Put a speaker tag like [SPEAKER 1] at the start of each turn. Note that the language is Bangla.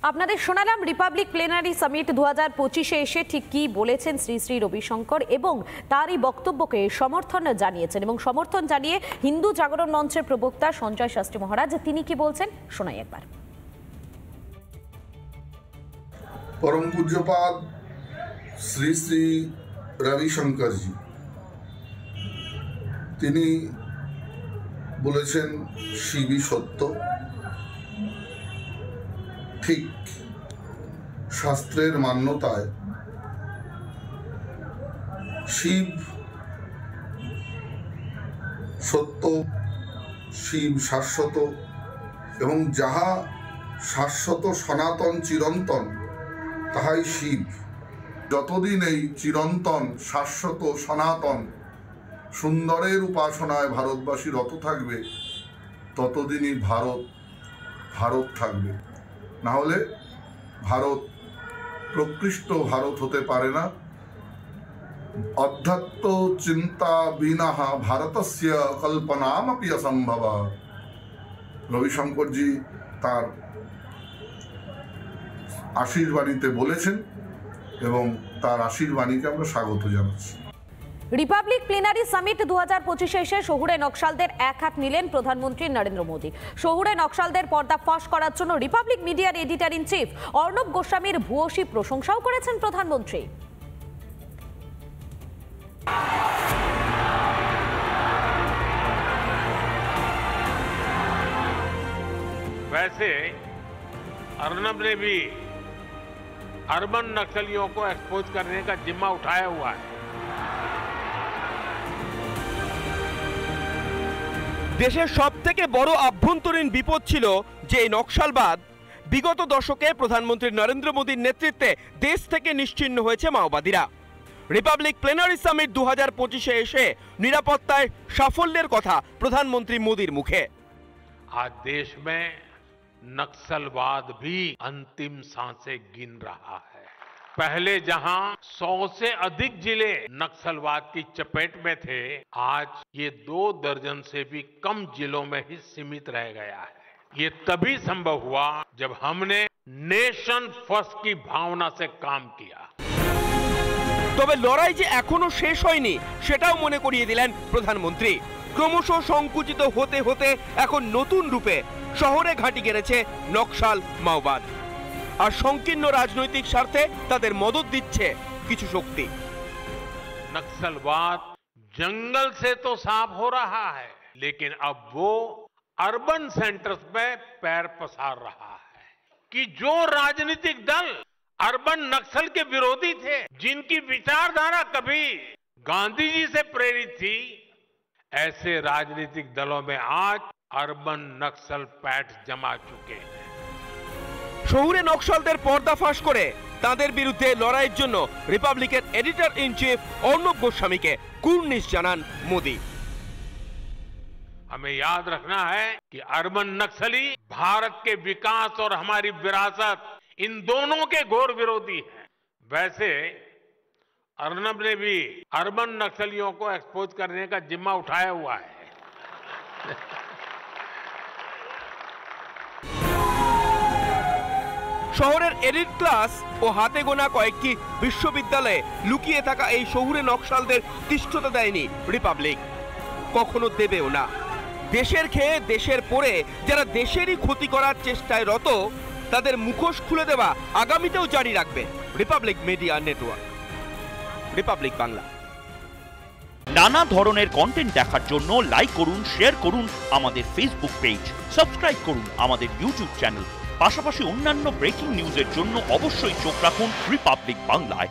[SPEAKER 1] আপনাদের শোনালাম রিপাবলিক প্লেনারি সামিট 2025-এ এসে ঠিক কি বলেছেন শ্রী শ্রী রবিশঙ্কর এবং তারই বক্তব্যকে সমর্থন জানিয়েছেন এবং সমর্থন জানিয়ে হিন্দু জাগরণ মঞ্চের প্রবক্তা সঞ্জয় শাস্ত্রী মহারাজ তিনি কি বলছেন শোনাই একবার।
[SPEAKER 2] परम पूज्यपाद श्री श्री रविशंकर जी তিনি বলেছেন শিবই সত্য। ঠিক শাস্ত্রের মান্যতায় শিব সত্য, শিব শাশ্বত এবং যাহা শাশ্বত সনাতন চিরন্তন তাহাই শিব। যতদিন এই চিরন্তন শাশ্বত সনাতন সুন্দরের উপাসনায় ভারতবাসী রত থাকবে ততদিনই ভারত থাকবে। না হলে ভারত প্রকৃষ্ট ভারত হতে পারে না। অধ্যাত্ম চিন্তা বিনাহা ভারতস্য কল্পনামপি অসম্ভবা। রবিশঙ্করজি তার আশীর্বাণীতে বলেছেন এবং তার আশীর্বাণীকে আমরা স্বাগত জানাচ্ছি।
[SPEAKER 1] রিপাবলিক প্লেনারি সামিট 2025-এ এসে শহুরে নকশালদের এক হাত নিলেন প্রধানমন্ত্রী নরেন্দ্র মোদী। শহুরে নকশালদের পর্দা ফাঁস করার জন্য রিপাবলিক মিডিয়ার এডিটর ইন চিফ অর্ণব গোস্বামীর ভূয়সী প্রশংসাও করেছেন প্রধানমন্ত্রী।
[SPEAKER 3] वैसे अर्नब ने भी अर्बन नक्सलियों को एक्सपोज करने का जिम्मा उठाया हुआ है।
[SPEAKER 4] দেশের সবথেকে বড় আভ্যন্তরীণ বিপদ ছিল যে নকশালবাদ বিগত দশকে প্রধানমন্ত্রী নরেন্দ্র মোদীর নেতৃত্বে দেশ থেকে নিশ্চিহ্ন হয়েছে মাওবাদীরা। রিপাবলিক প্লেনারি সামিট 2025-এ এসে নিরাপত্তায় সাফল্যের কথা প্রধানমন্ত্রী মোদীর মুখে।
[SPEAKER 3] आज देश में नक्सलवाद भी अंतिम सांसें गिन रहा है। पहले जहां 100 से अधिक जिले नक्सलवाद की चपेट में थे, आज ये 2 दर्जन से भी कम जिलों में ही सीमित रह गया है। ये तभी संभव हुआ जब हमने नेशन फर्स्ट की भावना से काम किया।
[SPEAKER 4] তবে লড়াই যে এখনো শেষ হয়নি সেটাও মনে করিয়ে দিলেন প্রধানমন্ত্রী। ক্রমশ সংকুচিত হতে হতে এখন নতুন রূপে শহরে ঘাঁটি গেড়েছে নকশাল মাওবাদ। আর সংকীর্ণ রাজনৈতিক স্বার্থে তাদের মদত দিচ্ছে কিছু শক্তি।
[SPEAKER 3] नक्सलवाद जंगल से तो साफ हो रहा है, लेकिन अब वो अर्बन सेंटर्स में पैर पसार रहा है कि जो राजनीतिक दल अर्बन नक्सल के विरोधी थे, जिनकी विचारधारा कभी गांधी जी से प्रेरित थी, ऐसे राजनीतिक दलों में आज अर्बन नक्सल पैठ जमा चुके हैं।
[SPEAKER 4] শহুরে নকশালদের পর্দা ফাঁস করে তাদের বিরুদ্ধে লড়াইয়ের জন্য রিপাবলিকের এডিটর ইন চিফ অর্ণব গোস্বামীকে কুর্নিশ জানান মোদী।
[SPEAKER 3] हमें याद रखना है कि अर्बन नक्सली भारत के विकास और हमारी विरासत इन दोनों के घोर विरोधी हैं। वैसे अर्नब ने भी अर्बन नक्सलियों को एक्सपोज करने का जिम्मा उठाया हुआ है।
[SPEAKER 4] শহরের এলিট ক্লাস ও হাতে গোনা কয়েকটি বিশ্ববিদ্যালয়ে লুকিয়ে থাকা এই শহুরে নকশালদের তিষ্ঠতা দেয়নি রিপাবলিক, কখনো দেবেও না। দেশের খেয়ে দেশের পরে যারা দেশেরই ক্ষতি করার চেষ্টায় রত তাদের মুখোশ খুলে দেওয়া আগামীতেও জারি রাখবে Republic media network. Republic Bangla.
[SPEAKER 5] নানা ধরনের কন্টেন্ট দেখার জন্য লাইক করুন, শেয়ার করুন আমাদের ফেসবুক পেজ, সাবস্ক্রাইব করুন আমাদের ইউটিউব চ্যানেল। পাশাপাশি অন্যান্য ব্রেকিং নিউজের জন্য অবশ্যই চোখ রাখুন রিপাবলিক বাংলায়।